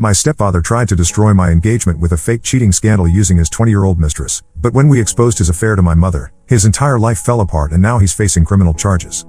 My stepfather tried to destroy my engagement with a fake cheating scandal using his 20-year-old mistress, but when we exposed his affair to my mother, his entire life fell apart and now he's facing criminal charges.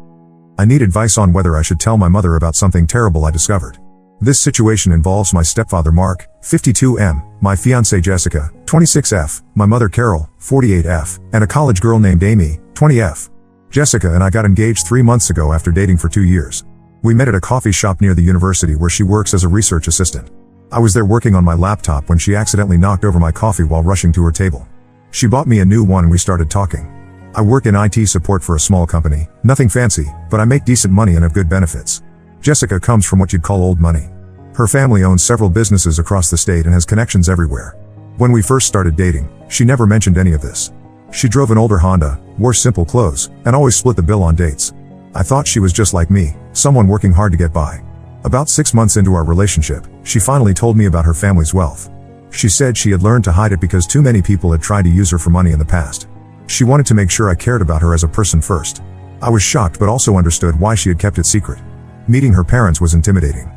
I need advice on whether I should tell my mother about something terrible I discovered. This situation involves my stepfather Mark, 52M, my fiancée Jessica, 26F, my mother Carol, 48F, and a college girl named Amy, 20F. Jessica and I got engaged 3 months ago after dating for 2 years. We met at a coffee shop near the university where she works as a research assistant. I was there working on my laptop when she accidentally knocked over my coffee while rushing to her table. She bought me a new one and we started talking. I work in IT support for a small company, nothing fancy, but I make decent money and have good benefits. Jessica comes from what you'd call old money. Her family owns several businesses across the state and has connections everywhere. When we first started dating, she never mentioned any of this. She drove an older Honda, wore simple clothes, and always split the bill on dates. I thought she was just like me, someone working hard to get by. About 6 months into our relationship, she finally told me about her family's wealth. She said she had learned to hide it because too many people had tried to use her for money in the past. She wanted to make sure I cared about her as a person first. I was shocked but also understood why she had kept it secret. Meeting her parents was intimidating.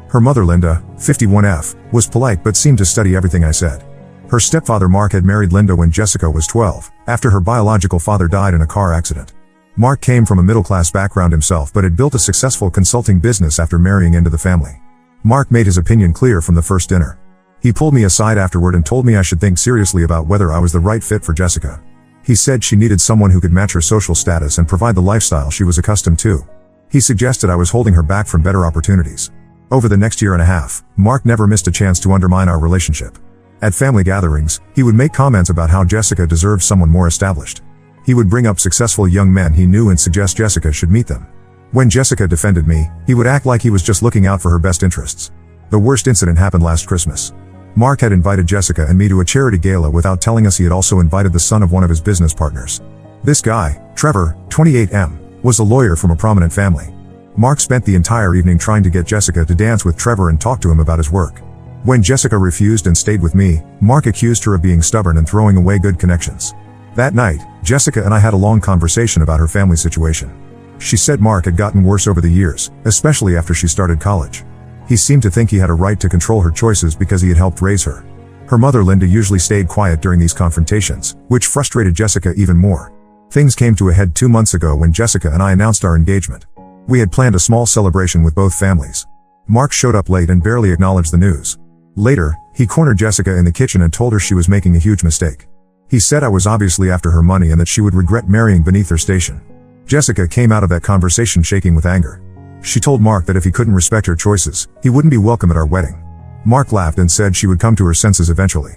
Her mother Linda, 51F, was polite but seemed to study everything I said. Her stepfather Mark had married Linda when Jessica was 12, after her biological father died in a car accident. Mark came from a middle-class background himself but had built a successful consulting business after marrying into the family. Mark made his opinion clear from the first dinner. He pulled me aside afterward and told me I should think seriously about whether I was the right fit for Jessica. He said she needed someone who could match her social status and provide the lifestyle she was accustomed to. He suggested I was holding her back from better opportunities. Over the next year and a half, Mark never missed a chance to undermine our relationship. At family gatherings, he would make comments about how Jessica deserved someone more established. He would bring up successful young men he knew and suggest Jessica should meet them. When Jessica defended me, he would act like he was just looking out for her best interests. The worst incident happened last Christmas. Mark had invited Jessica and me to a charity gala without telling us he had also invited the son of one of his business partners. This guy, Trevor, 28M, was a lawyer from a prominent family. Mark spent the entire evening trying to get Jessica to dance with Trevor and talk to him about his work. When Jessica refused and stayed with me, Mark accused her of being stubborn and throwing away good connections. That night, Jessica and I had a long conversation about her family situation. She said Mark had gotten worse over the years, especially after she started college. He seemed to think he had a right to control her choices because he had helped raise her. Her mother Linda usually stayed quiet during these confrontations, which frustrated Jessica even more. Things came to a head 2 months ago when Jessica and I announced our engagement. We had planned a small celebration with both families. Mark showed up late and barely acknowledged the news. Later, he cornered Jessica in the kitchen and told her she was making a huge mistake. He said I was obviously after her money and that she would regret marrying beneath her station. Jessica came out of that conversation shaking with anger. She told Mark that if he couldn't respect her choices, he wouldn't be welcome at our wedding. Mark laughed and said she would come to her senses eventually.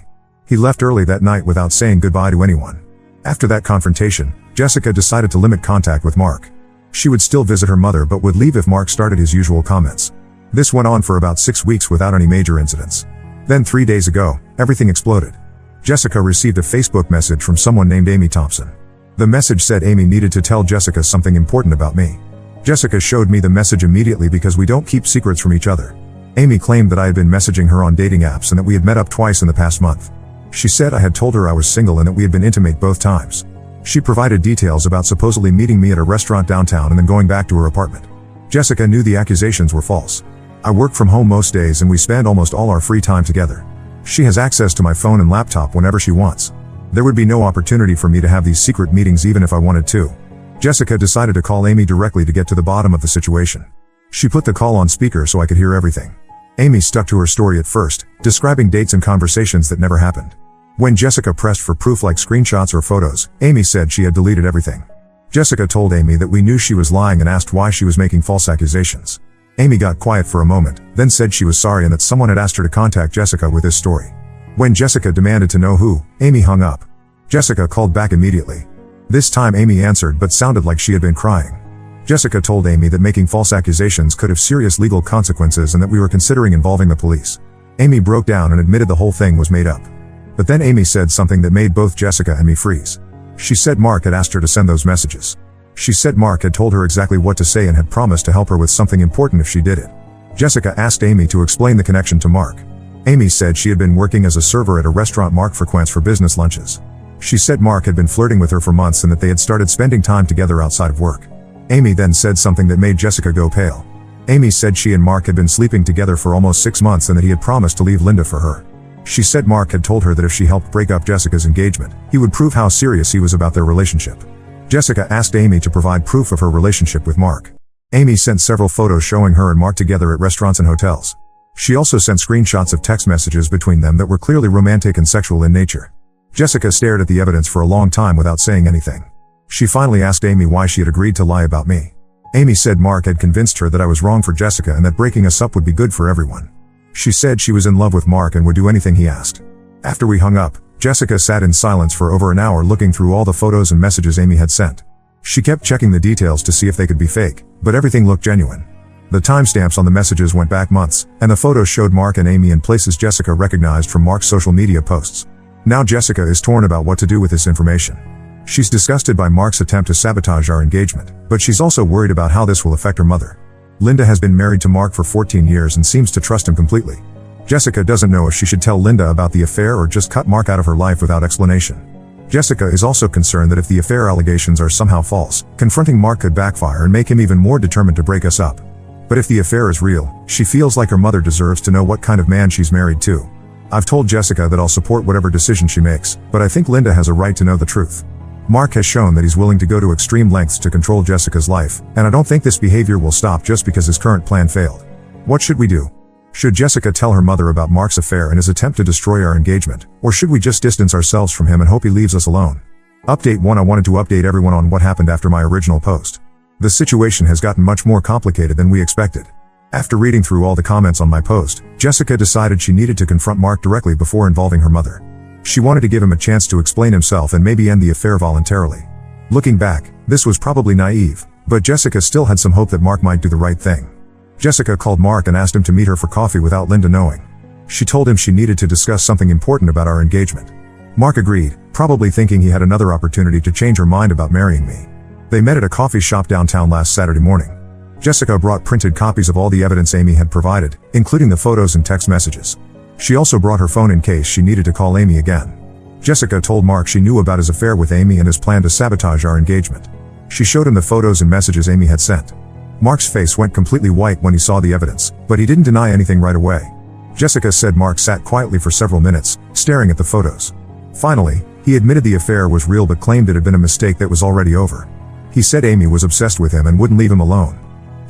He left early that night without saying goodbye to anyone. After that confrontation, Jessica decided to limit contact with Mark. She would still visit her mother but would leave if Mark started his usual comments. This went on for about 6 weeks without any major incidents. Then 3 days ago, everything exploded. Jessica received a Facebook message from someone named Amy Thompson. The message said Amy needed to tell Jessica something important about me. Jessica showed me the message immediately because we don't keep secrets from each other. Amy claimed that I had been messaging her on dating apps and that we had met up twice in the past month. She said I had told her I was single and that we had been intimate both times. She provided details about supposedly meeting me at a restaurant downtown and then going back to her apartment. Jessica knew the accusations were false. I work from home most days and we spend almost all our free time together. She has access to my phone and laptop whenever she wants. There would be no opportunity for me to have these secret meetings even if I wanted to. Jessica decided to call Amy directly to get to the bottom of the situation. She put the call on speaker so I could hear everything. Amy stuck to her story at first, describing dates and conversations that never happened. When Jessica pressed for proof like screenshots or photos, Amy said she had deleted everything. Jessica told Amy that we knew she was lying and asked why she was making false accusations. Amy got quiet for a moment, then said she was sorry and that someone had asked her to contact Jessica with this story. When Jessica demanded to know who, Amy hung up. Jessica called back immediately. This time Amy answered but sounded like she had been crying. Jessica told Amy that making false accusations could have serious legal consequences and that we were considering involving the police. Amy broke down and admitted the whole thing was made up. But then Amy said something that made both Jessica and me freeze. She said Mark had asked her to send those messages. She said Mark had told her exactly what to say and had promised to help her with something important if she did it. Jessica asked Amy to explain the connection to Mark. Amy said she had been working as a server at a restaurant Mark frequents for business lunches. She said Mark had been flirting with her for months and that they had started spending time together outside of work. Amy then said something that made Jessica go pale. Amy said she and Mark had been sleeping together for almost 6 months and that he had promised to leave Linda for her. She said Mark had told her that if she helped break up Jessica's engagement, he would prove how serious he was about their relationship. Jessica asked Amy to provide proof of her relationship with Mark. Amy sent several photos showing her and Mark together at restaurants and hotels. She also sent screenshots of text messages between them that were clearly romantic and sexual in nature. Jessica stared at the evidence for a long time without saying anything. She finally asked Amy why she had agreed to lie about me. Amy said Mark had convinced her that I was wrong for Jessica and that breaking us up would be good for everyone. She said she was in love with Mark and would do anything he asked. After we hung up, Jessica sat in silence for over an hour looking through all the photos and messages Amy had sent. She kept checking the details to see if they could be fake, but everything looked genuine. The timestamps on the messages went back months, and the photos showed Mark and Amy in places Jessica recognized from Mark's social media posts. Now Jessica is torn about what to do with this information. She's disgusted by Mark's attempt to sabotage our engagement, but she's also worried about how this will affect her mother. Linda has been married to Mark for 14 years and seems to trust him completely. Jessica doesn't know if she should tell Linda about the affair or just cut Mark out of her life without explanation. Jessica is also concerned that if the affair allegations are somehow false, confronting Mark could backfire and make him even more determined to break us up. But if the affair is real, she feels like her mother deserves to know what kind of man she's married to. I've told Jessica that I'll support whatever decision she makes, but I think Linda has a right to know the truth. Mark has shown that he's willing to go to extreme lengths to control Jessica's life, and I don't think this behavior will stop just because his current plan failed. What should we do? Should Jessica tell her mother about Mark's affair and his attempt to destroy our engagement, or should we just distance ourselves from him and hope he leaves us alone? Update 1. I wanted to update everyone on what happened after my original post. The situation has gotten much more complicated than we expected. After reading through all the comments on my post, Jessica decided she needed to confront Mark directly before involving her mother. She wanted to give him a chance to explain himself and maybe end the affair voluntarily. Looking back, this was probably naive, but Jessica still had some hope that Mark might do the right thing. Jessica called Mark and asked him to meet her for coffee without Linda knowing. She told him she needed to discuss something important about our engagement. Mark agreed, probably thinking he had another opportunity to change her mind about marrying me. They met at a coffee shop downtown last Saturday morning. Jessica brought printed copies of all the evidence Amy had provided, including the photos and text messages. She also brought her phone in case she needed to call Amy again. Jessica told Mark she knew about his affair with Amy and his plan to sabotage our engagement. She showed him the photos and messages Amy had sent. Mark's face went completely white when he saw the evidence, but he didn't deny anything right away. Jessica said Mark sat quietly for several minutes, staring at the photos. Finally, he admitted the affair was real but claimed it had been a mistake that was already over. He said Amy was obsessed with him and wouldn't leave him alone.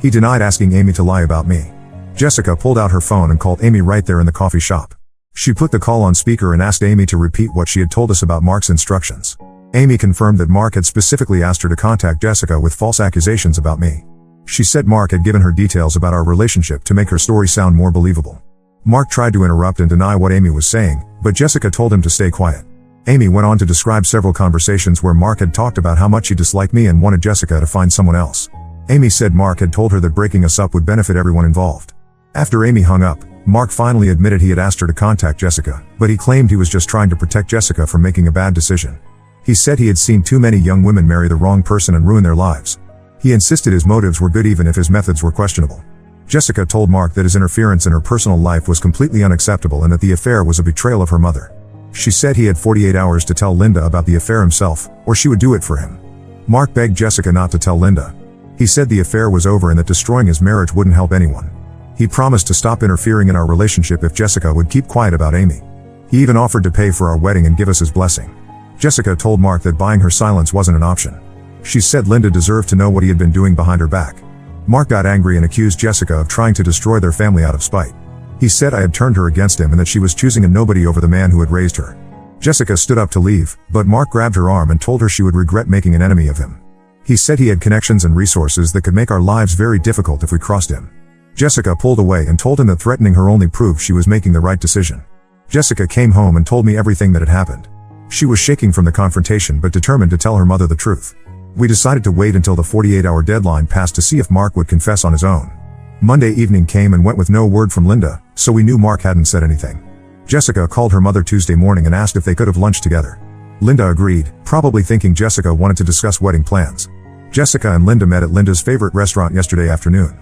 He denied asking Amy to lie about me. Jessica pulled out her phone and called Amy right there in the coffee shop. She put the call on speaker and asked Amy to repeat what she had told us about Mark's instructions. Amy confirmed that Mark had specifically asked her to contact Jessica with false accusations about me. She said Mark had given her details about our relationship to make her story sound more believable. Mark tried to interrupt and deny what Amy was saying, but Jessica told him to stay quiet. Amy went on to describe several conversations where Mark had talked about how much he disliked me and wanted Jessica to find someone else. Amy said Mark had told her that breaking us up would benefit everyone involved. After Amy hung up, Mark finally admitted he had asked her to contact Jessica, but he claimed he was just trying to protect Jessica from making a bad decision. He said he had seen too many young women marry the wrong person and ruin their lives. He insisted his motives were good even if his methods were questionable. Jessica told Mark that his interference in her personal life was completely unacceptable and that the affair was a betrayal of her mother. She said he had 48 hours to tell Linda about the affair himself, or she would do it for him. Mark begged Jessica not to tell Linda. He said the affair was over and that destroying his marriage wouldn't help anyone. He promised to stop interfering in our relationship if Jessica would keep quiet about Amy. He even offered to pay for our wedding and give us his blessing. Jessica told Mark that buying her silence wasn't an option. She said Linda deserved to know what he had been doing behind her back. Mark got angry and accused Jessica of trying to destroy their family out of spite. He said I had turned her against him and that she was choosing a nobody over the man who had raised her. Jessica stood up to leave, but Mark grabbed her arm and told her she would regret making an enemy of him. He said he had connections and resources that could make our lives very difficult if we crossed him. Jessica pulled away and told him that threatening her only proved she was making the right decision. Jessica came home and told me everything that had happened. She was shaking from the confrontation but determined to tell her mother the truth. We decided to wait until the 48-hour deadline passed to see if Mark would confess on his own. Monday evening came and went with no word from Linda, so we knew Mark hadn't said anything. Jessica called her mother Tuesday morning and asked if they could have lunch together. Linda agreed, probably thinking Jessica wanted to discuss wedding plans. Jessica and Linda met at Linda's favorite restaurant yesterday afternoon.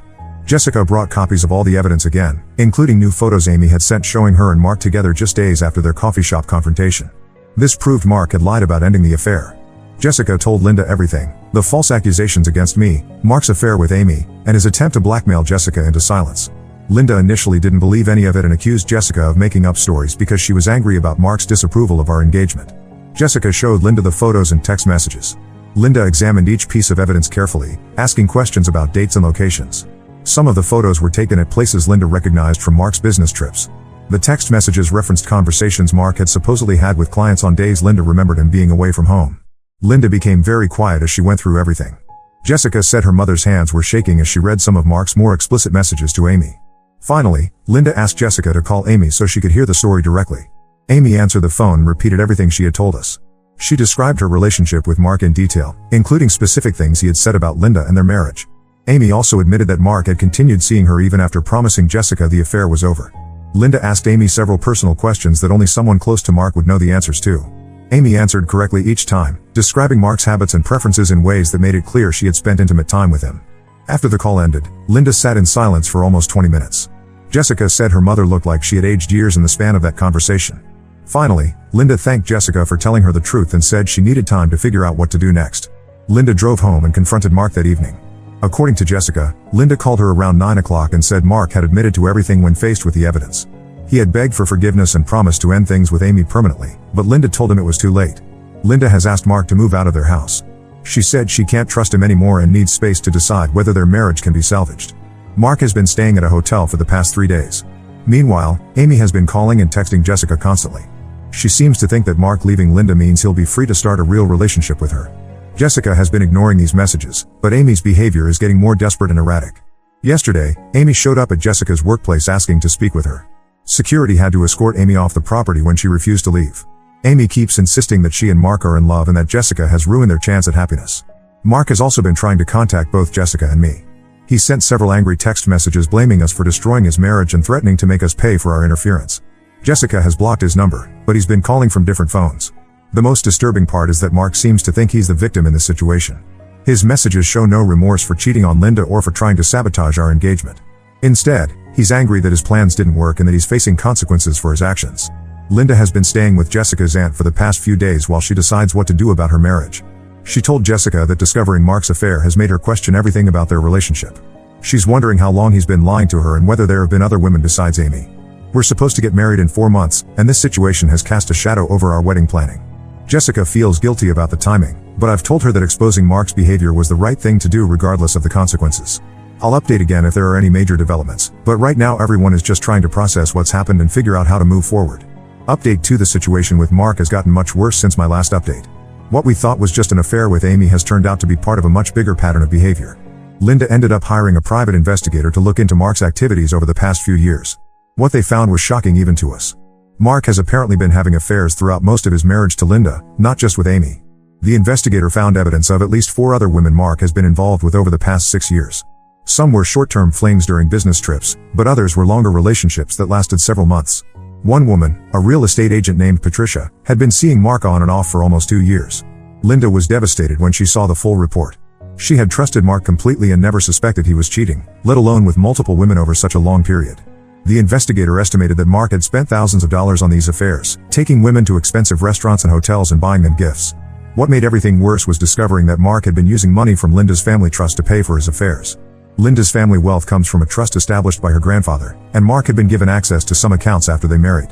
Jessica brought copies of all the evidence again, including new photos Amy had sent showing her and Mark together just days after their coffee shop confrontation. This proved Mark had lied about ending the affair. Jessica told Linda everything, the false accusations against me, Mark's affair with Amy, and his attempt to blackmail Jessica into silence. Linda initially didn't believe any of it and accused Jessica of making up stories because she was angry about Mark's disapproval of our engagement. Jessica showed Linda the photos and text messages. Linda examined each piece of evidence carefully, asking questions about dates and locations. Some of the photos were taken at places Linda recognized from Mark's business trips. The text messages referenced conversations Mark had supposedly had with clients on days Linda remembered him being away from home. Linda became very quiet as she went through everything. Jessica said her mother's hands were shaking as she read some of Mark's more explicit messages to Amy. Finally, Linda asked Jessica to call Amy so she could hear the story directly. Amy answered the phone and repeated everything she had told us. She described her relationship with Mark in detail, including specific things he had said about Linda and their marriage. Amy also admitted that Mark had continued seeing her even after promising Jessica the affair was over. Linda asked Amy several personal questions that only someone close to Mark would know the answers to. Amy answered correctly each time, describing Mark's habits and preferences in ways that made it clear she had spent intimate time with him. After the call ended, Linda sat in silence for almost 20 minutes. Jessica said her mother looked like she had aged years in the span of that conversation. Finally, Linda thanked Jessica for telling her the truth and said she needed time to figure out what to do next. Linda drove home and confronted Mark that evening. According to Jessica, Linda called her around 9 o'clock and said Mark had admitted to everything when faced with the evidence. He had begged for forgiveness and promised to end things with Amy permanently, but Linda told him it was too late. Linda has asked Mark to move out of their house. She said she can't trust him anymore and needs space to decide whether their marriage can be salvaged. Mark has been staying at a hotel for the past 3 days. Meanwhile, Amy has been calling and texting Jessica constantly. She seems to think that Mark leaving Linda means he'll be free to start a real relationship with her. Jessica has been ignoring these messages, but Amy's behavior is getting more desperate and erratic. Yesterday, Amy showed up at Jessica's workplace asking to speak with her. Security had to escort Amy off the property when she refused to leave. Amy keeps insisting that she and Mark are in love and that Jessica has ruined their chance at happiness. Mark has also been trying to contact both Jessica and me. He sent several angry text messages blaming us for destroying his marriage and threatening to make us pay for our interference. Jessica has blocked his number, but he's been calling from different phones. The most disturbing part is that Mark seems to think he's the victim in this situation. His messages show no remorse for cheating on Linda or for trying to sabotage our engagement. Instead, he's angry that his plans didn't work and that he's facing consequences for his actions. Linda has been staying with Jessica's aunt for the past few days while she decides what to do about her marriage. She told Jessica that discovering Mark's affair has made her question everything about their relationship. She's wondering how long he's been lying to her and whether there have been other women besides Amy. We're supposed to get married in 4 months, and this situation has cast a shadow over our wedding planning. Jessica feels guilty about the timing, but I've told her that exposing Mark's behavior was the right thing to do regardless of the consequences. I'll update again if there are any major developments, but right now everyone is just trying to process what's happened and figure out how to move forward. Update 2: the situation with Mark has gotten much worse since my last update. What we thought was just an affair with Amy has turned out to be part of a much bigger pattern of behavior. Linda ended up hiring a private investigator to look into Mark's activities over the past few years. What they found was shocking even to us. Mark has apparently been having affairs throughout most of his marriage to Linda, not just with Amy. The investigator found evidence of at least 4 other women Mark has been involved with over the past 6 years. Some were short-term flings during business trips, but others were longer relationships that lasted several months. One woman, a real estate agent named Patricia, had been seeing Mark on and off for almost 2 years. Linda was devastated when she saw the full report. She had trusted Mark completely and never suspected he was cheating, let alone with multiple women over such a long period. The investigator estimated that Mark had spent thousands of dollars on these affairs, taking women to expensive restaurants and hotels and buying them gifts. What made everything worse was discovering that Mark had been using money from Linda's family trust to pay for his affairs. Linda's family wealth comes from a trust established by her grandfather, and Mark had been given access to some accounts after they married.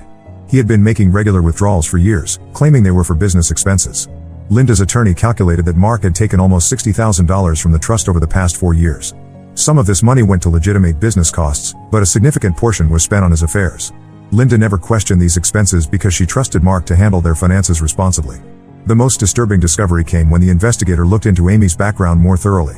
He had been making regular withdrawals for years, claiming they were for business expenses. Linda's attorney calculated that Mark had taken almost $60,000 from the trust over the past 4 years. Some of this money went to legitimate business costs, but a significant portion was spent on his affairs. Linda never questioned these expenses because she trusted Mark to handle their finances responsibly. The most disturbing discovery came when the investigator looked into Amy's background more thoroughly.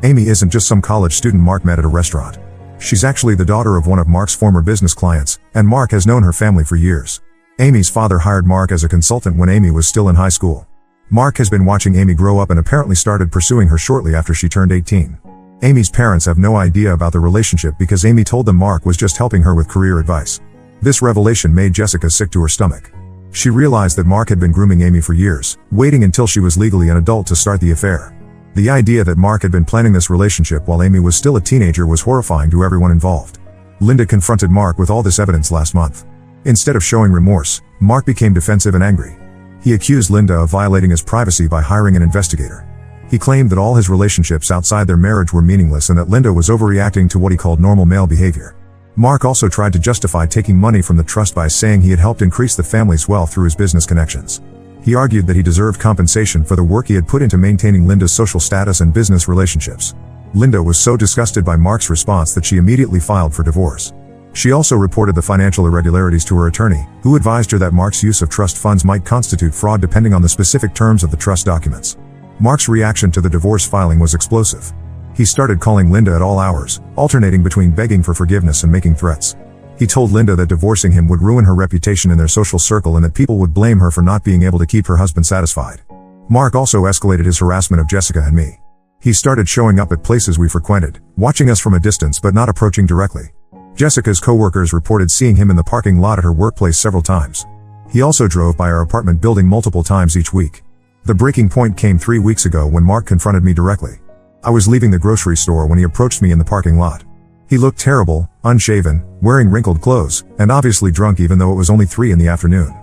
Amy isn't just some college student Mark met at a restaurant. She's actually the daughter of one of Mark's former business clients, and Mark has known her family for years. Amy's father hired Mark as a consultant when Amy was still in high school. Mark has been watching Amy grow up and apparently started pursuing her shortly after she turned 18. Amy's parents have no idea about the relationship because Amy told them Mark was just helping her with career advice. This revelation made Jessica sick to her stomach. She realized that Mark had been grooming Amy for years, waiting until she was legally an adult to start the affair. The idea that Mark had been planning this relationship while Amy was still a teenager was horrifying to everyone involved. Linda confronted Mark with all this evidence last month. Instead of showing remorse, Mark became defensive and angry. He accused Linda of violating his privacy by hiring an investigator. He claimed that all his relationships outside their marriage were meaningless and that Linda was overreacting to what he called normal male behavior. Mark also tried to justify taking money from the trust by saying he had helped increase the family's wealth through his business connections. He argued that he deserved compensation for the work he had put into maintaining Linda's social status and business relationships. Linda was so disgusted by Mark's response that she immediately filed for divorce. She also reported the financial irregularities to her attorney, who advised her that Mark's use of trust funds might constitute fraud depending on the specific terms of the trust documents. Mark's reaction to the divorce filing was explosive. He started calling Linda at all hours, alternating between begging for forgiveness and making threats. He told Linda that divorcing him would ruin her reputation in their social circle and that people would blame her for not being able to keep her husband satisfied. Mark also escalated his harassment of Jessica and me. He started showing up at places we frequented, watching us from a distance but not approaching directly. Jessica's co-workers reported seeing him in the parking lot at her workplace several times. He also drove by our apartment building multiple times each week. The breaking point came 3 weeks ago when Mark confronted me directly. I was leaving the grocery store when he approached me in the parking lot. He looked terrible, unshaven, wearing wrinkled clothes, and obviously drunk even though it was only 3 in the afternoon.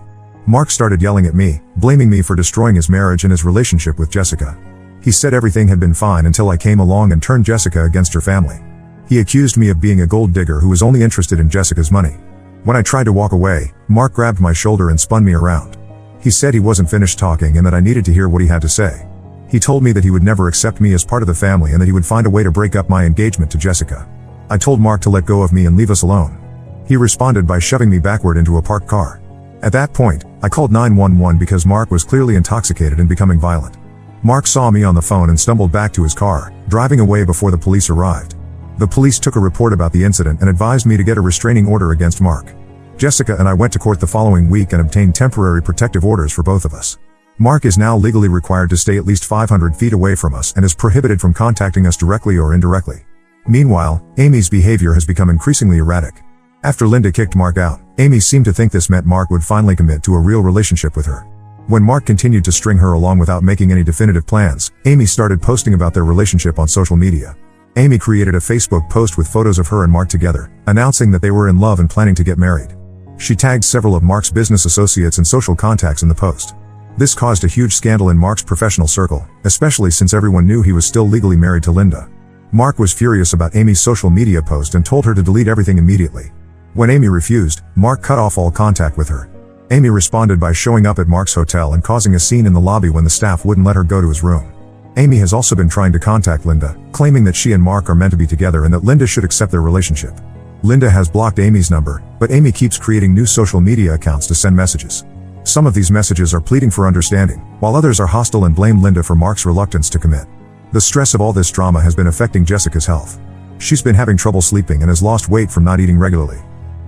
Mark started yelling at me, blaming me for destroying his marriage and his relationship with Jessica. He said everything had been fine until I came along and turned Jessica against her family. He accused me of being a gold digger who was only interested in Jessica's money. When I tried to walk away, Mark grabbed my shoulder and spun me around. He said he wasn't finished talking and that I needed to hear what he had to say. He told me that he would never accept me as part of the family and that he would find a way to break up my engagement to Jessica. I told Mark to let go of me and leave us alone. He responded by shoving me backward into a parked car. At that point, I called 911 because Mark was clearly intoxicated and becoming violent. Mark saw me on the phone and stumbled back to his car, driving away before the police arrived. The police took a report about the incident and advised me to get a restraining order against Mark. Jessica and I went to court the following week and obtained temporary protective orders for both of us. Mark is now legally required to stay at least 500 feet away from us and is prohibited from contacting us directly or indirectly. Meanwhile, Amy's behavior has become increasingly erratic. After Linda kicked Mark out, Amy seemed to think this meant Mark would finally commit to a real relationship with her. When Mark continued to string her along without making any definitive plans, Amy started posting about their relationship on social media. Amy created a Facebook post with photos of her and Mark together, announcing that they were in love and planning to get married. She tagged several of Mark's business associates and social contacts in the post. This caused a huge scandal in Mark's professional circle, especially since everyone knew he was still legally married to Linda. Mark was furious about Amy's social media post and told her to delete everything immediately. When Amy refused, Mark cut off all contact with her. Amy responded by showing up at Mark's hotel and causing a scene in the lobby when the staff wouldn't let her go to his room. Amy has also been trying to contact Linda, claiming that she and Mark are meant to be together and that Linda should accept their relationship. Linda has blocked Amy's number, but Amy keeps creating new social media accounts to send messages. Some of these messages are pleading for understanding, while others are hostile and blame Linda for Mark's reluctance to commit. The stress of all this drama has been affecting Jessica's health. She's been having trouble sleeping and has lost weight from not eating regularly.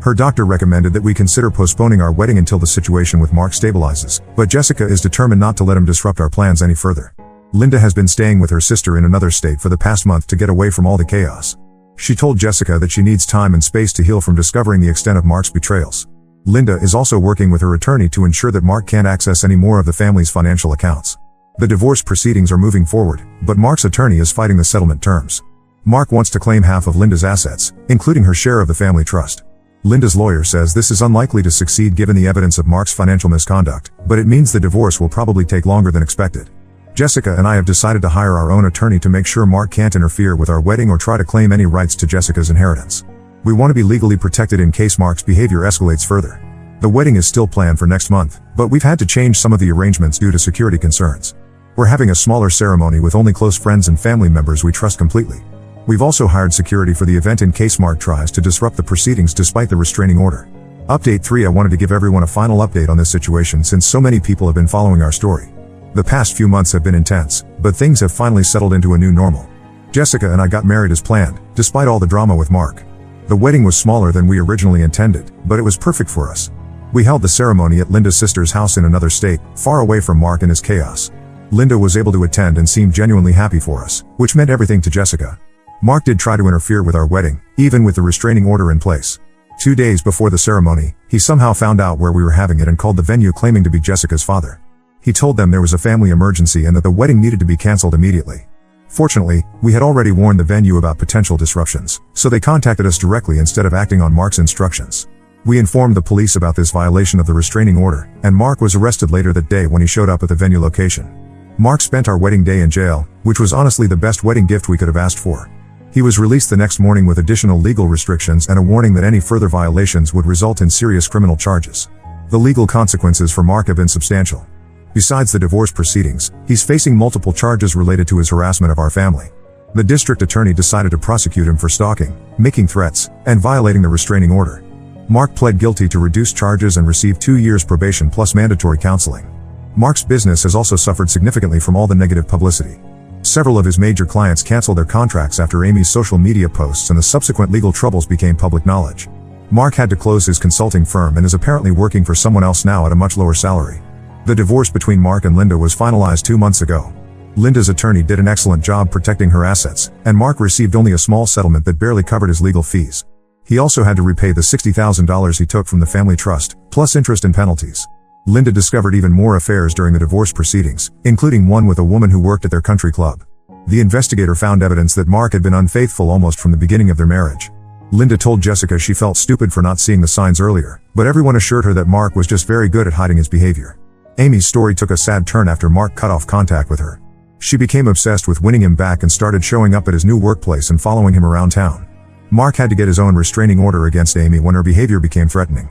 Her doctor recommended that we consider postponing our wedding until the situation with Mark stabilizes, but Jessica is determined not to let him disrupt our plans any further. Linda has been staying with her sister in another state for the past month to get away from all the chaos. She told Jessica that she needs time and space to heal from discovering the extent of Mark's betrayals. Linda is also working with her attorney to ensure that Mark can't access any more of the family's financial accounts. The divorce proceedings are moving forward, but Mark's attorney is fighting the settlement terms. Mark wants to claim half of Linda's assets, including her share of the family trust. Linda's lawyer says this is unlikely to succeed given the evidence of Mark's financial misconduct, but it means the divorce will probably take longer than expected. Jessica and I have decided to hire our own attorney to make sure Mark can't interfere with our wedding or try to claim any rights to Jessica's inheritance. We want to be legally protected in case Mark's behavior escalates further. The wedding is still planned for next month, but we've had to change some of the arrangements due to security concerns. We're having a smaller ceremony with only close friends and family members we trust completely. We've also hired security for the event in case Mark tries to disrupt the proceedings despite the restraining order. Update 3: I wanted to give everyone a final update on this situation since so many people have been following our story. The past few months have been intense, but things have finally settled into a new normal. Jessica and I got married as planned, despite all the drama with Mark. The wedding was smaller than we originally intended, but it was perfect for us. We held the ceremony at Linda's sister's house in another state, far away from Mark and his chaos. Linda was able to attend and seemed genuinely happy for us, which meant everything to Jessica. Mark did try to interfere with our wedding, even with the restraining order in place. 2 days before the ceremony, he somehow found out where we were having it and called the venue claiming to be Jessica's father. He told them there was a family emergency and that the wedding needed to be cancelled immediately. Fortunately, we had already warned the venue about potential disruptions, so they contacted us directly instead of acting on Mark's instructions. We informed the police about this violation of the restraining order, and Mark was arrested later that day when he showed up at the venue location. Mark spent our wedding day in jail, which was honestly the best wedding gift we could have asked for. He was released the next morning with additional legal restrictions and a warning that any further violations would result in serious criminal charges. The legal consequences for Mark have been substantial. Besides the divorce proceedings, he's facing multiple charges related to his harassment of our family. The district attorney decided to prosecute him for stalking, making threats, and violating the restraining order. Mark pled guilty to reduced charges and received 2 years probation plus mandatory counseling. Mark's business has also suffered significantly from all the negative publicity. Several of his major clients canceled their contracts after Amy's social media posts and the subsequent legal troubles became public knowledge. Mark had to close his consulting firm and is apparently working for someone else now at a much lower salary. The divorce between Mark and Linda was finalized 2 months ago. Linda's attorney did an excellent job protecting her assets, and Mark received only a small settlement that barely covered his legal fees. He also had to repay the $60,000 he took from the family trust, plus interest and penalties. Linda discovered even more affairs during the divorce proceedings, including one with a woman who worked at their country club. The investigator found evidence that Mark had been unfaithful almost from the beginning of their marriage. Linda told Jessica she felt stupid for not seeing the signs earlier, but everyone assured her that Mark was just very good at hiding his behavior. Amy's story took a sad turn after Mark cut off contact with her. She became obsessed with winning him back and started showing up at his new workplace and following him around town. Mark had to get his own restraining order against Amy when her behavior became threatening.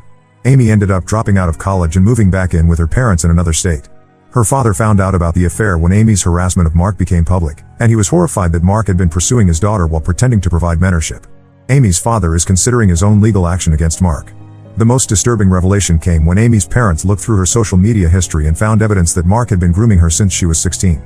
Amy ended up dropping out of college and moving back in with her parents in another state. Her father found out about the affair when Amy's harassment of Mark became public, and he was horrified that Mark had been pursuing his daughter while pretending to provide mentorship. Amy's father is considering his own legal action against Mark. The most disturbing revelation came when Amy's parents looked through her social media history and found evidence that Mark had been grooming her since she was 16.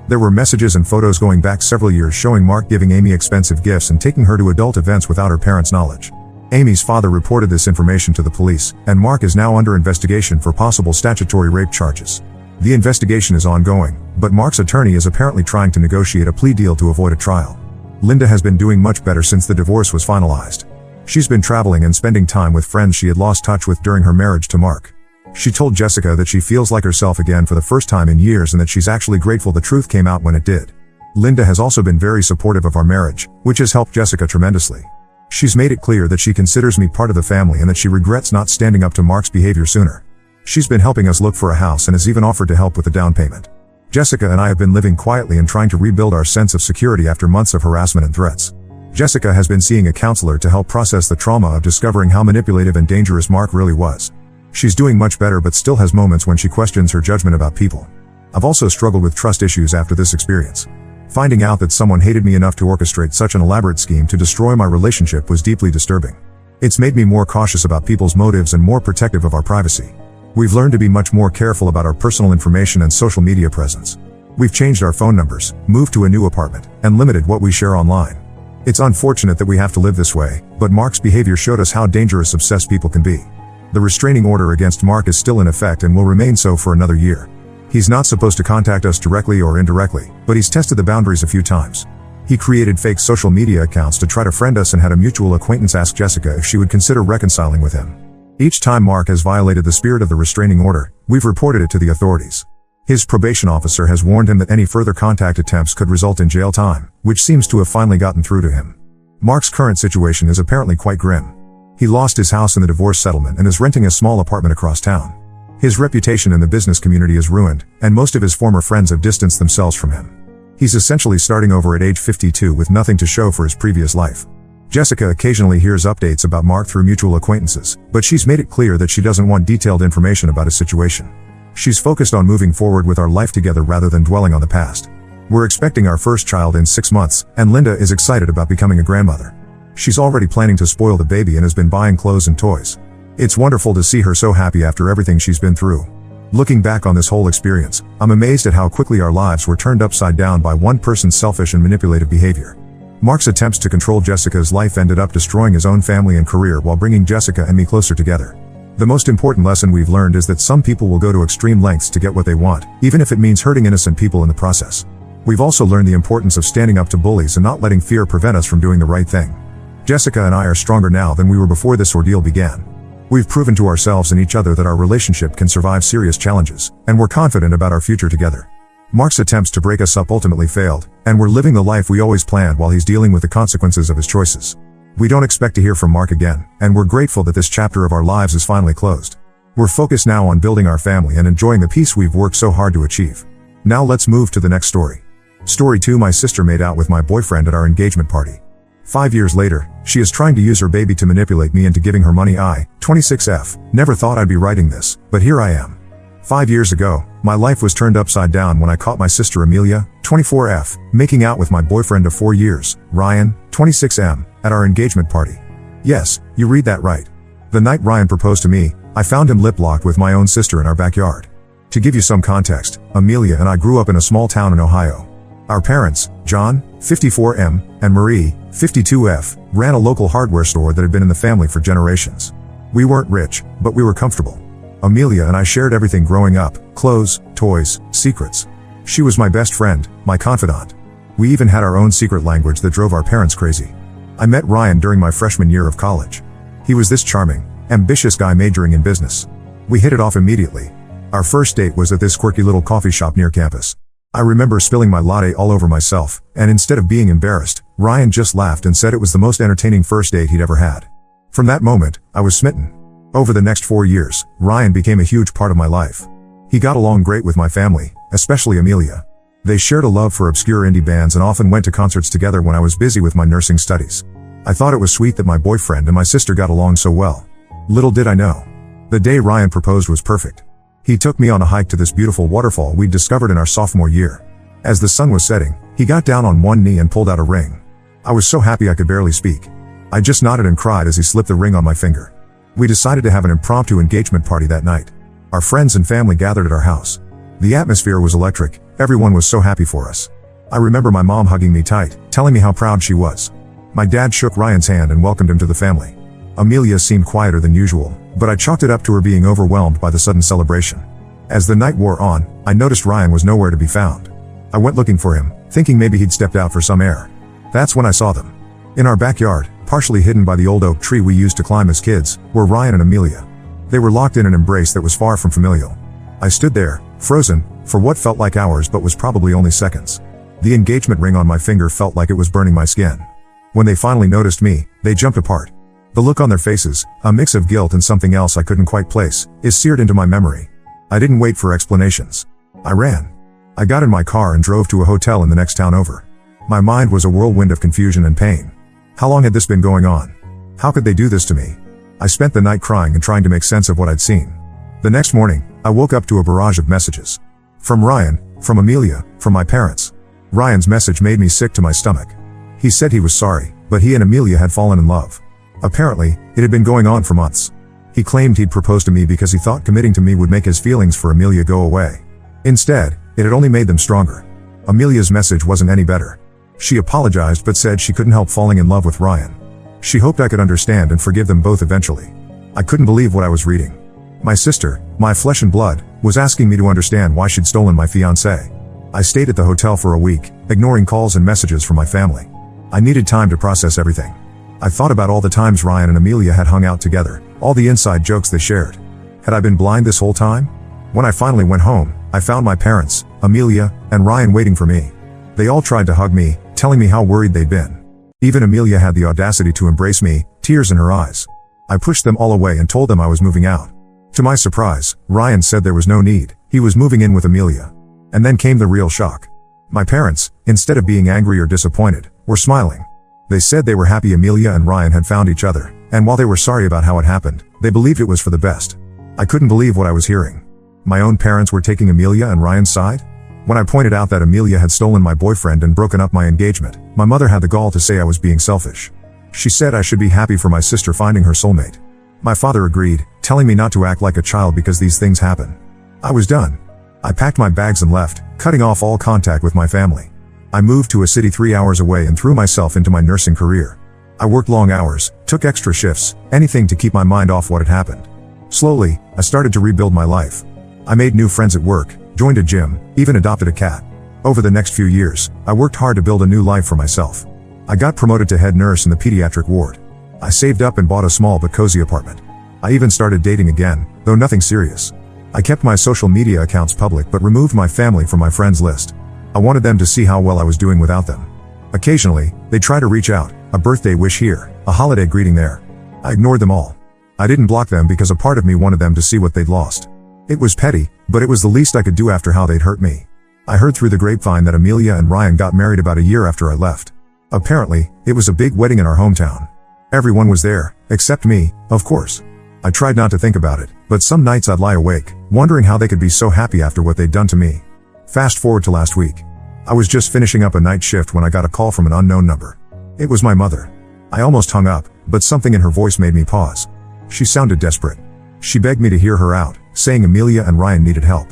There were messages and photos going back several years showing Mark giving Amy expensive gifts and taking her to adult events without her parents' knowledge. Amy's father reported this information to the police, and Mark is now under investigation for possible statutory rape charges. The investigation is ongoing, but Mark's attorney is apparently trying to negotiate a plea deal to avoid a trial. Linda has been doing much better since the divorce was finalized. She's been traveling and spending time with friends she had lost touch with during her marriage to Mark. She told Jessica that she feels like herself again for the first time in years and that she's actually grateful the truth came out when it did. Linda has also been very supportive of our marriage, which has helped Jessica tremendously. She's made it clear that she considers me part of the family and that she regrets not standing up to Mark's behavior sooner. She's been helping us look for a house and has even offered to help with the down payment. Jessica and I have been living quietly and trying to rebuild our sense of security after months of harassment and threats. Jessica has been seeing a counselor to help process the trauma of discovering how manipulative and dangerous Mark really was. She's doing much better but still has moments when she questions her judgment about people. I've also struggled with trust issues after this experience. Finding out that someone hated me enough to orchestrate such an elaborate scheme to destroy my relationship was deeply disturbing. It's made me more cautious about people's motives and more protective of our privacy. We've learned to be much more careful about our personal information and social media presence. We've changed our phone numbers, moved to a new apartment, and limited what we share online. It's unfortunate that we have to live this way, but Mark's behavior showed us how dangerous obsessed people can be. The restraining order against Mark is still in effect and will remain so for another year. He's not supposed to contact us directly or indirectly, but he's tested the boundaries a few times. He created fake social media accounts to try to friend us and had a mutual acquaintance ask Jessica if she would consider reconciling with him. Each time Mark has violated the spirit of the restraining order, we've reported it to the authorities. His probation officer has warned him that any further contact attempts could result in jail time, which seems to have finally gotten through to him. Mark's current situation is apparently quite grim. He lost his house in the divorce settlement and is renting a small apartment across town. His reputation in the business community is ruined, and most of his former friends have distanced themselves from him. He's essentially starting over at age 52 with nothing to show for his previous life. Jessica occasionally hears updates about Mark through mutual acquaintances, but she's made it clear that she doesn't want detailed information about his situation. She's focused on moving forward with our life together rather than dwelling on the past. We're expecting our first child in 6 months, and Linda is excited about becoming a grandmother. She's already planning to spoil the baby and has been buying clothes and toys. It's wonderful to see her so happy after everything she's been through. Looking back on this whole experience, I'm amazed at how quickly our lives were turned upside down by one person's selfish and manipulative behavior. Mark's attempts to control Jessica's life ended up destroying his own family and career while bringing Jessica and me closer together. The most important lesson we've learned is that some people will go to extreme lengths to get what they want, even if it means hurting innocent people in the process. We've also learned the importance of standing up to bullies and not letting fear prevent us from doing the right thing. Jessica and I are stronger now than we were before this ordeal began. We've proven to ourselves and each other that our relationship can survive serious challenges, and we're confident about our future together. Mark's attempts to break us up ultimately failed, and we're living the life we always planned while he's dealing with the consequences of his choices. We don't expect to hear from Mark again, and we're grateful that this chapter of our lives is finally closed. We're focused now on building our family and enjoying the peace we've worked so hard to achieve. Now let's move to the next story. Story 2. My sister made out with my boyfriend at our engagement party. 5 years later, she is trying to use her baby to manipulate me into giving her money. 26F. Never thought I'd be writing this, but here I am. 5 years ago, my life was turned upside down when I caught my sister Amelia, 24F, making out with my boyfriend of 4 years, Ryan, 26M, at our engagement party. Yes, you read that right. The night Ryan proposed to me, I found him lip-locked with my own sister in our backyard. To give you some context, Amelia and I grew up in a small town in Ohio. Our parents, John, 54M, and Marie, 52F, ran a local hardware store that had been in the family for generations. We weren't rich, but we were comfortable. Amelia and I shared everything growing up: clothes, toys, secrets. She was my best friend, my confidant. We even had our own secret language that drove our parents crazy. I met Ryan during my freshman year of college. He was this charming, ambitious guy majoring in business. We hit it off immediately. Our first date was at this quirky little coffee shop near campus. I remember spilling my latte all over myself, and instead of being embarrassed, Ryan just laughed and said it was the most entertaining first date he'd ever had. From that moment, I was smitten. Over the next 4 years, Ryan became a huge part of my life. He got along great with my family, especially Amelia. They shared a love for obscure indie bands and often went to concerts together when I was busy with my nursing studies. I thought it was sweet that my boyfriend and my sister got along so well. Little did I know. The day Ryan proposed was perfect. He took me on a hike to this beautiful waterfall we'd discovered in our sophomore year. As the sun was setting, he got down on one knee and pulled out a ring. I was so happy I could barely speak. I just nodded and cried as he slipped the ring on my finger. We decided to have an impromptu engagement party that night. Our friends and family gathered at our house. The atmosphere was electric. Everyone was so happy for us. I remember my mom hugging me tight, telling me how proud she was. My dad shook Ryan's hand and welcomed him to the family. Amelia seemed quieter than usual, but I chalked it up to her being overwhelmed by the sudden celebration. As the night wore on, I noticed Ryan was nowhere to be found. I went looking for him, thinking maybe he'd stepped out for some air. That's when I saw them. In our backyard, partially hidden by the old oak tree we used to climb as kids, were Ryan and Amelia. They were locked in an embrace that was far from familial. I stood there, frozen, for what felt like hours but was probably only seconds. The engagement ring on my finger felt like it was burning my skin. When they finally noticed me, they jumped apart. The look on their faces, a mix of guilt and something else I couldn't quite place, is seared into my memory. I didn't wait for explanations. I ran. I got in my car and drove to a hotel in the next town over. My mind was a whirlwind of confusion and pain. How long had this been going on? How could they do this to me? I spent the night crying and trying to make sense of what I'd seen. The next morning, I woke up to a barrage of messages. From Ryan, from Amelia, from my parents. Ryan's message made me sick to my stomach. He said he was sorry, but he and Amelia had fallen in love. Apparently, it had been going on for months. He claimed he'd proposed to me because he thought committing to me would make his feelings for Amelia go away. Instead, it had only made them stronger. Amelia's message wasn't any better. She apologized but said she couldn't help falling in love with Ryan. She hoped I could understand and forgive them both eventually. I couldn't believe what I was reading. My sister, my flesh and blood, was asking me to understand why she'd stolen my fiancé. I stayed at the hotel for a week, ignoring calls and messages from my family. I needed time to process everything. I thought about all the times Ryan and Amelia had hung out together, all the inside jokes they shared. Had I been blind this whole time? When I finally went home, I found my parents, Amelia, and Ryan waiting for me. They all tried to hug me, telling me how worried they'd been. Even Amelia had the audacity to embrace me, tears in her eyes. I pushed them all away and told them I was moving out. To my surprise, Ryan said there was no need, he was moving in with Amelia. And then came the real shock. My parents, instead of being angry or disappointed, were smiling. They said they were happy Amelia and Ryan had found each other, and while they were sorry about how it happened, they believed it was for the best. I couldn't believe what I was hearing. My own parents were taking Amelia and Ryan's side? When I pointed out that Amelia had stolen my boyfriend and broken up my engagement, my mother had the gall to say I was being selfish. She said I should be happy for my sister finding her soulmate. My father agreed, telling me not to act like a child because these things happen. I was done. I packed my bags and left, cutting off all contact with my family. I moved to a city 3 hours away and threw myself into my nursing career. I worked long hours, took extra shifts, anything to keep my mind off what had happened. Slowly, I started to rebuild my life. I made new friends at work, joined a gym, even adopted a cat. Over the next few years, I worked hard to build a new life for myself. I got promoted to head nurse in the pediatric ward. I saved up and bought a small but cozy apartment. I even started dating again, though nothing serious. I kept my social media accounts public but removed my family from my friends list. I wanted them to see how well I was doing without them. Occasionally, they try to reach out, a birthday wish here, a holiday greeting there. I ignored them all. I didn't block them because a part of me wanted them to see what they'd lost. It was petty, but it was the least I could do after how they'd hurt me. I heard through the grapevine that Amelia and Ryan got married about a year after I left. Apparently, it was a big wedding in our hometown. Everyone was there, except me, of course. I tried not to think about it, but some nights I'd lie awake, wondering how they could be so happy after what they'd done to me. Fast forward to last week. I was just finishing up a night shift when I got a call from an unknown number. It was my mother. I almost hung up, but something in her voice made me pause. She sounded desperate. She begged me to hear her out, saying Amelia and Ryan needed help.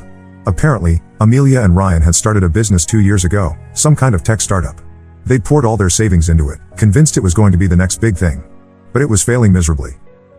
Apparently, Amelia and Ryan had started a business 2 years ago, some kind of tech startup. They'd poured all their savings into it, convinced it was going to be the next big thing. But it was failing miserably.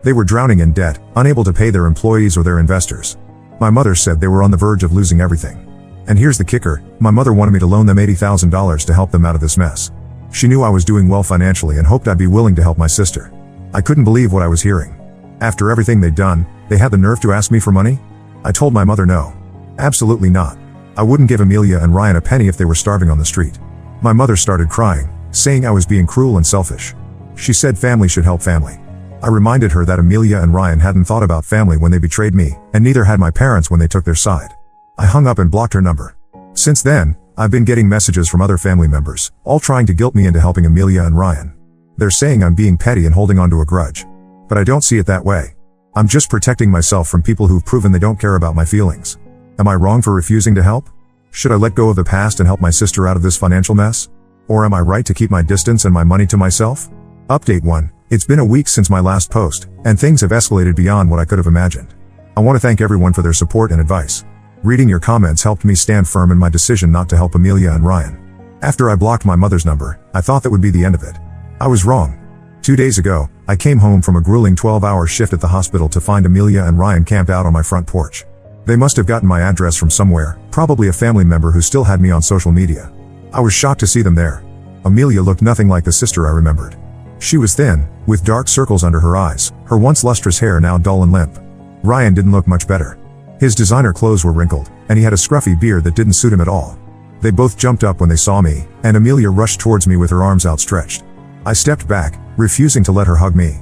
They were drowning in debt, unable to pay their employees or their investors. My mother said they were on the verge of losing everything. And here's the kicker, my mother wanted me to loan them $80,000 to help them out of this mess. She knew I was doing well financially and hoped I'd be willing to help my sister. I couldn't believe what I was hearing. After everything they'd done, they had the nerve to ask me for money? I told my mother no. Absolutely not. I wouldn't give Amelia and Ryan a penny if they were starving on the street. My mother started crying, saying I was being cruel and selfish. She said family should help family. I reminded her that Amelia and Ryan hadn't thought about family when they betrayed me, and neither had my parents when they took their side. I hung up and blocked her number. Since then, I've been getting messages from other family members, all trying to guilt me into helping Amelia and Ryan. They're saying I'm being petty and holding on to a grudge. But I don't see it that way. I'm just protecting myself from people who've proven they don't care about my feelings. Am I wrong for refusing to help? Should I let go of the past and help my sister out of this financial mess? Or am I right to keep my distance and my money to myself? Update 1. It's been a week since my last post, and things have escalated beyond what I could have imagined. I want to thank everyone for their support and advice. Reading your comments helped me stand firm in my decision not to help Amelia and Ryan. After I blocked my mother's number, I thought that would be the end of it. I was wrong. 2 days ago, I came home from a grueling 12-hour shift at the hospital to find Amelia and Ryan camped out on my front porch. They must have gotten my address from somewhere, probably a family member who still had me on social media. I was shocked to see them there. Amelia looked nothing like the sister I remembered. She was thin, with dark circles under her eyes, her once lustrous hair now dull and limp. Ryan didn't look much better. His designer clothes were wrinkled, and he had a scruffy beard that didn't suit him at all. They both jumped up when they saw me, and Amelia rushed towards me with her arms outstretched. I stepped back, refusing to let her hug me.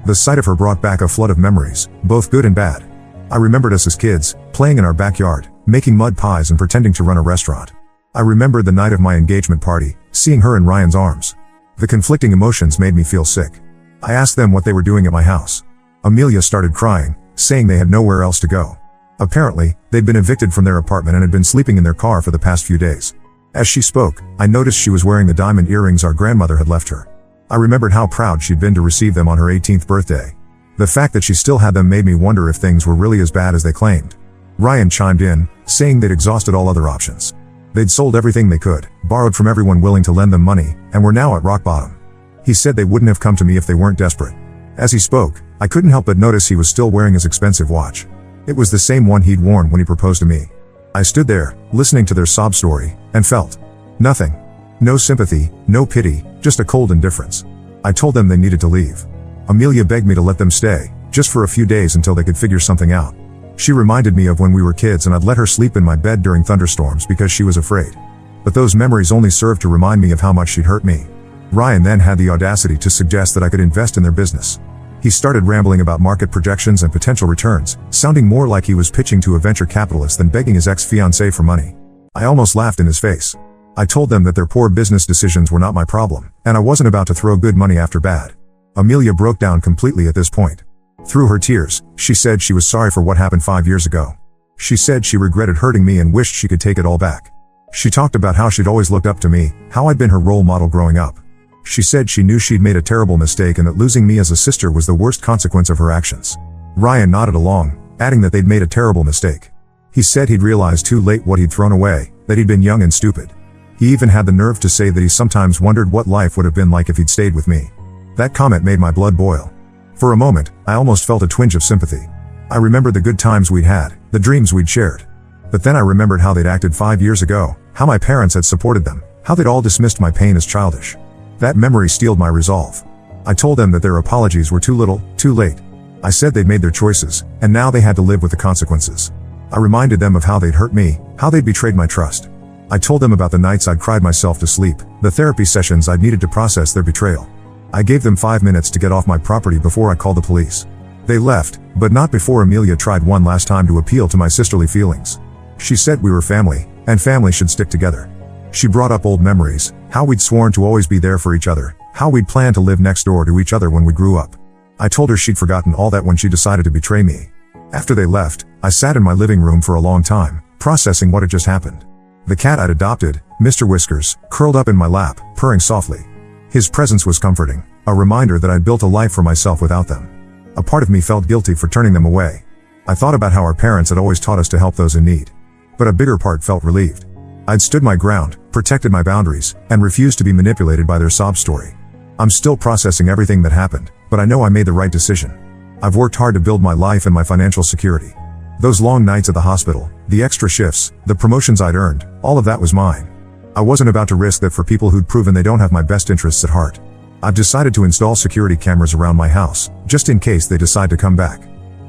The sight of her brought back a flood of memories, both good and bad. I remembered us as kids, playing in our backyard, making mud pies and pretending to run a restaurant. I remembered the night of my engagement party, seeing her in Ryan's arms. The conflicting emotions made me feel sick. I asked them what they were doing at my house. Amelia started crying, saying they had nowhere else to go. Apparently, they'd been evicted from their apartment and had been sleeping in their car for the past few days. As she spoke, I noticed she was wearing the diamond earrings our grandmother had left her. I remembered how proud she'd been to receive them on her 18th birthday. The fact that she still had them made me wonder if things were really as bad as they claimed. Ryan chimed in, saying they'd exhausted all other options. They'd sold everything they could, borrowed from everyone willing to lend them money, and were now at rock bottom. He said they wouldn't have come to me if they weren't desperate. As he spoke, I couldn't help but notice he was still wearing his expensive watch. It was the same one he'd worn when he proposed to me. I stood there, listening to their sob story, and felt nothing. No sympathy, no pity, just a cold indifference. I told them they needed to leave. Amelia begged me to let them stay, just for a few days until they could figure something out. She reminded me of when we were kids and I'd let her sleep in my bed during thunderstorms because she was afraid. But those memories only served to remind me of how much she'd hurt me. Ryan then had the audacity to suggest that I could invest in their business. He started rambling about market projections and potential returns, sounding more like he was pitching to a venture capitalist than begging his ex-fiancée for money. I almost laughed in his face. I told them that their poor business decisions were not my problem, and I wasn't about to throw good money after bad. Amelia broke down completely at this point. Through her tears, she said she was sorry for what happened 5 years ago. She said she regretted hurting me and wished she could take it all back. She talked about how she'd always looked up to me, how I'd been her role model growing up. She said she knew she'd made a terrible mistake and that losing me as a sister was the worst consequence of her actions. Ryan nodded along, adding that they'd made a terrible mistake. He said he'd realized too late what he'd thrown away, that he'd been young and stupid. He even had the nerve to say that he sometimes wondered what life would have been like if he'd stayed with me. That comment made my blood boil. For a moment, I almost felt a twinge of sympathy. I remembered the good times we'd had, the dreams we'd shared. But then I remembered how they'd acted 5 years ago, how my parents had supported them, how they'd all dismissed my pain as childish. That memory steeled my resolve. I told them that their apologies were too little, too late. I said they'd made their choices, and now they had to live with the consequences. I reminded them of how they'd hurt me, how they'd betrayed my trust. I told them about the nights I'd cried myself to sleep, the therapy sessions I'd needed to process their betrayal. I gave them 5 minutes to get off my property before I called the police. They left, but not before Amelia tried one last time to appeal to my sisterly feelings. She said we were family, and family should stick together. She brought up old memories, how we'd sworn to always be there for each other, how we'd planned to live next door to each other when we grew up. I told her she'd forgotten all that when she decided to betray me. After they left, I sat in my living room for a long time, processing what had just happened. The cat I'd adopted, Mr. Whiskers, curled up in my lap, purring softly. His presence was comforting, a reminder that I'd built a life for myself without them. A part of me felt guilty for turning them away. I thought about how our parents had always taught us to help those in need. But a bigger part felt relieved. I'd stood my ground, protected my boundaries, and refused to be manipulated by their sob story. I'm still processing everything that happened, but I know I made the right decision. I've worked hard to build my life and my financial security. Those long nights at the hospital, the extra shifts, the promotions I'd earned, all of that was mine. I wasn't about to risk that for people who'd proven they don't have my best interests at heart. I've decided to install security cameras around my house, just in case they decide to come back.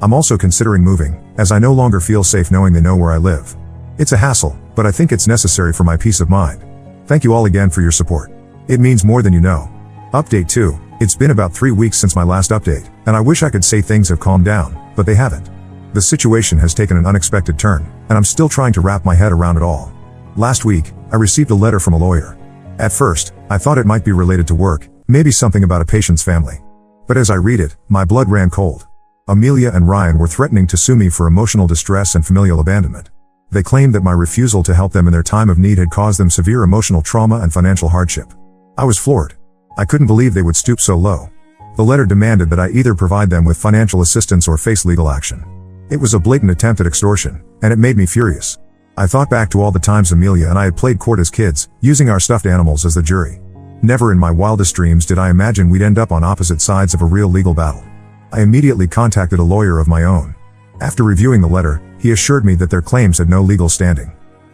I'm also considering moving, as I no longer feel safe knowing they know where I live. It's a hassle, but I think it's necessary for my peace of mind. Thank you all again for your support. It means more than you know. Update 2. It's been about 3 weeks since my last update, and I wish I could say things have calmed down, but they haven't. The situation has taken an unexpected turn, and I'm still trying to wrap my head around it all. Last week, I received a letter from a lawyer. At first, I thought it might be related to work, maybe something about a patient's family. But as I read it, my blood ran cold. Amelia and Ryan were threatening to sue me for emotional distress and familial abandonment. They claimed that my refusal to help them in their time of need had caused them severe emotional trauma and financial hardship. I was floored. I couldn't believe they would stoop so low. The letter demanded that I either provide them with financial assistance or face legal action. It was a blatant attempt at extortion, and it made me furious. I thought back to all the times Amelia and I had played court as kids, using our stuffed animals as the jury. Never in my wildest dreams did I imagine we'd end up on opposite sides of a real legal battle. I immediately contacted a lawyer of my own. After reviewing the letter, he assured me that their claims had no legal standing.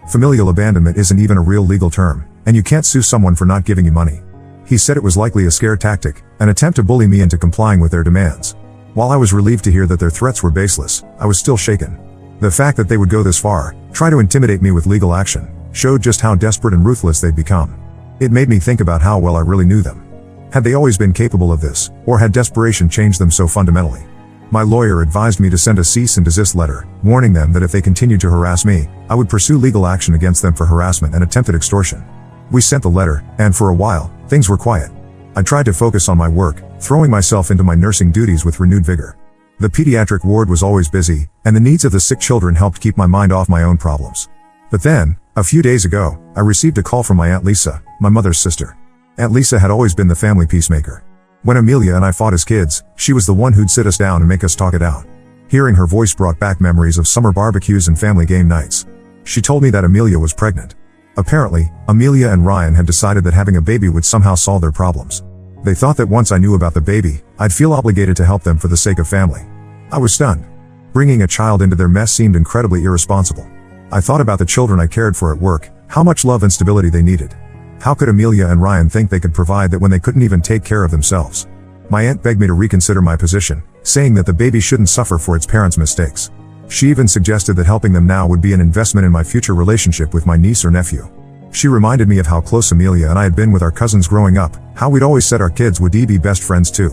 Familial abandonment isn't even a real legal term, and you can't sue someone for not giving you money. He said it was likely a scare tactic, an attempt to bully me into complying with their demands. While I was relieved to hear that their threats were baseless, I was still shaken. The fact that they would go this far, try to intimidate me with legal action, showed just how desperate and ruthless they'd become. It made me think about how well I really knew them. Had they always been capable of this, or had desperation changed them so fundamentally? My lawyer advised me to send a cease and desist letter, warning them that if they continued to harass me, I would pursue legal action against them for harassment and attempted extortion. We sent the letter, and for a while, things were quiet. I tried to focus on my work, throwing myself into my nursing duties with renewed vigor. The pediatric ward was always busy, and the needs of the sick children helped keep my mind off my own problems. But then, a few days ago, I received a call from my Aunt Lisa, my mother's sister. Aunt Lisa had always been the family peacemaker. When Amelia and I fought as kids, she was the one who'd sit us down and make us talk it out. Hearing her voice brought back memories of summer barbecues and family game nights. She told me that Amelia was pregnant. Apparently, Amelia and Ryan had decided that having a baby would somehow solve their problems. They thought that once I knew about the baby, I'd feel obligated to help them for the sake of family. I was stunned. Bringing a child into their mess seemed incredibly irresponsible. I thought about the children I cared for at work, how much love and stability they needed. How could Amelia and Ryan think they could provide that when they couldn't even take care of themselves? My aunt begged me to reconsider my position, saying that the baby shouldn't suffer for its parents' mistakes. She even suggested that helping them now would be an investment in my future relationship with my niece or nephew. She reminded me of how close Amelia and I had been with our cousins growing up, how we'd always said our kids would be best friends too.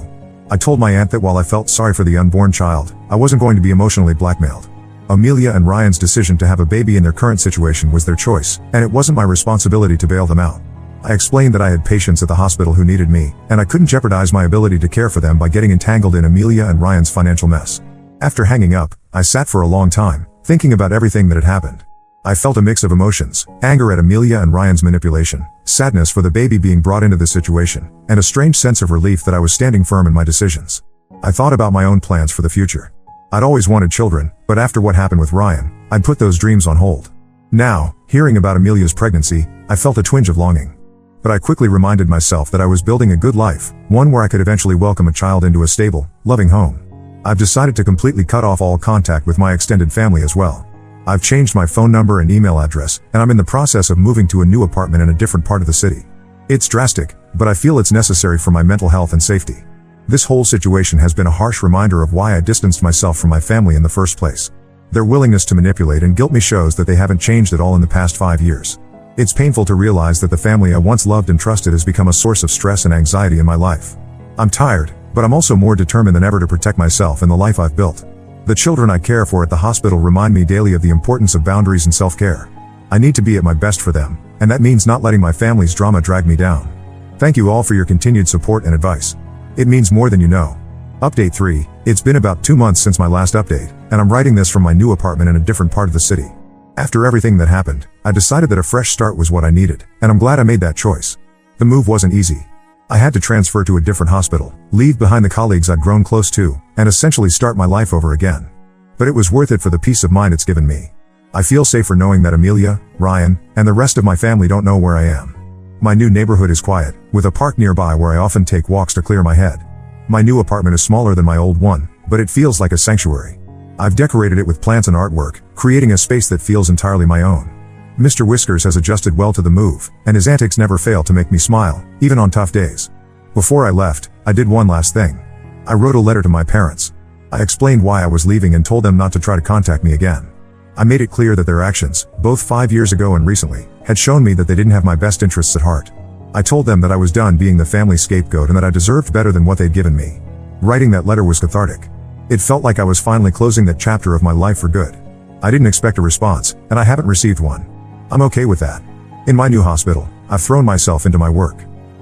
I told my aunt that while I felt sorry for the unborn child, I wasn't going to be emotionally blackmailed. Amelia and Ryan's decision to have a baby in their current situation was their choice, and it wasn't my responsibility to bail them out. I explained that I had patients at the hospital who needed me, and I couldn't jeopardize my ability to care for them by getting entangled in Amelia and Ryan's financial mess. After hanging up, I sat for a long time, thinking about everything that had happened. I felt a mix of emotions, anger at Amelia and Ryan's manipulation, sadness for the baby being brought into this situation, and a strange sense of relief that I was standing firm in my decisions. I thought about my own plans for the future. I'd always wanted children, but after what happened with Ryan, I'd put those dreams on hold. Now, hearing about Amelia's pregnancy, I felt a twinge of longing. But I quickly reminded myself that I was building a good life, one where I could eventually welcome a child into a stable, loving home. I've decided to completely cut off all contact with my extended family as well. I've changed my phone number and email address, and I'm in the process of moving to a new apartment in a different part of the city. It's drastic, but I feel it's necessary for my mental health and safety. This whole situation has been a harsh reminder of why I distanced myself from my family in the first place. Their willingness to manipulate and guilt me shows that they haven't changed at all in the past 5 years. It's painful to realize that the family I once loved and trusted has become a source of stress and anxiety in my life. I'm tired, but I'm also more determined than ever to protect myself and the life I've built. The children I care for at the hospital remind me daily of the importance of boundaries and self-care. I need to be at my best for them, and that means not letting my family's drama drag me down. Thank you all for your continued support and advice. It means more than you know. Update 3. It's been about 2 months since my last update, and I'm writing this from my new apartment in a different part of the city. After everything that happened, I decided that a fresh start was what I needed, and I'm glad I made that choice. The move wasn't easy. I had to transfer to a different hospital, leave behind the colleagues I'd grown close to, and essentially start my life over again. But it was worth it for the peace of mind it's given me. I feel safer knowing that Amelia, Ryan, and the rest of my family don't know where I am. My new neighborhood is quiet, with a park nearby where I often take walks to clear my head. My new apartment is smaller than my old one, but it feels like a sanctuary. I've decorated it with plants and artwork, creating a space that feels entirely my own. Mr. Whiskers has adjusted well to the move, and his antics never fail to make me smile, even on tough days. Before I left, I did one last thing. I wrote a letter to my parents. I explained why I was leaving and told them not to try to contact me again. I made it clear that their actions, both 5 years ago and recently, had shown me that they didn't have my best interests at heart. I told them that I was done being the family scapegoat and that I deserved better than what they'd given me. Writing that letter was cathartic. It felt like I was finally closing that chapter of my life for good. I didn't expect a response, and I haven't received one. I'm okay with that. In my new hospital, I've thrown myself into my work.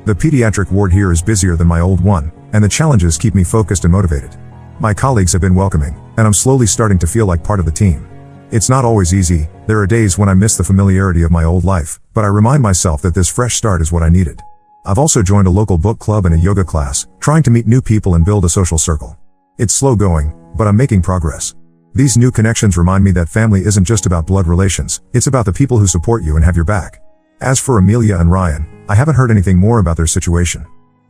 The pediatric ward here is busier than my old one, and the challenges keep me focused and motivated. My colleagues have been welcoming, and I'm slowly starting to feel like part of the team. It's not always easy. There are days when I miss the familiarity of my old life, but I remind myself that this fresh start is what I needed. I've also joined a local book club and a yoga class, trying to meet new people and build a social circle. It's slow going, but I'm making progress. These new connections remind me that family isn't just about blood relations, it's about the people who support you and have your back. As for Amelia and Ryan, I haven't heard anything more about their situation.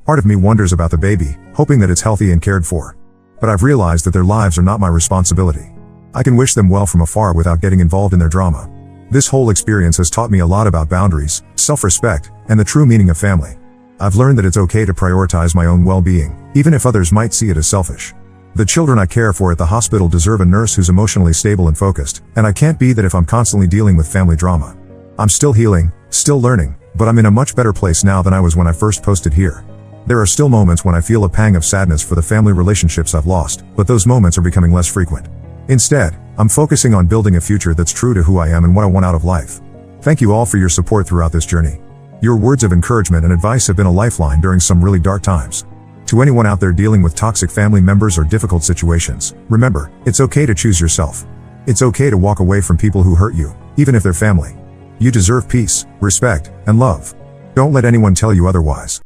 Part of me wonders about the baby, hoping that it's healthy and cared for. But I've realized that their lives are not my responsibility. I can wish them well from afar without getting involved in their drama. This whole experience has taught me a lot about boundaries, self-respect, and the true meaning of family. I've learned that it's okay to prioritize my own well-being, even if others might see it as selfish. The children I care for at the hospital deserve a nurse who's emotionally stable and focused, and I can't be that if I'm constantly dealing with family drama. I'm still healing, still learning, but I'm in a much better place now than I was when I first posted here. There are still moments when I feel a pang of sadness for the family relationships I've lost, but those moments are becoming less frequent. Instead, I'm focusing on building a future that's true to who I am and what I want out of life. Thank you all for your support throughout this journey. Your words of encouragement and advice have been a lifeline during some really dark times. To anyone out there dealing with toxic family members or difficult situations, remember, it's okay to choose yourself. It's okay to walk away from people who hurt you, even if they're family. You deserve peace, respect, and love. Don't let anyone tell you otherwise.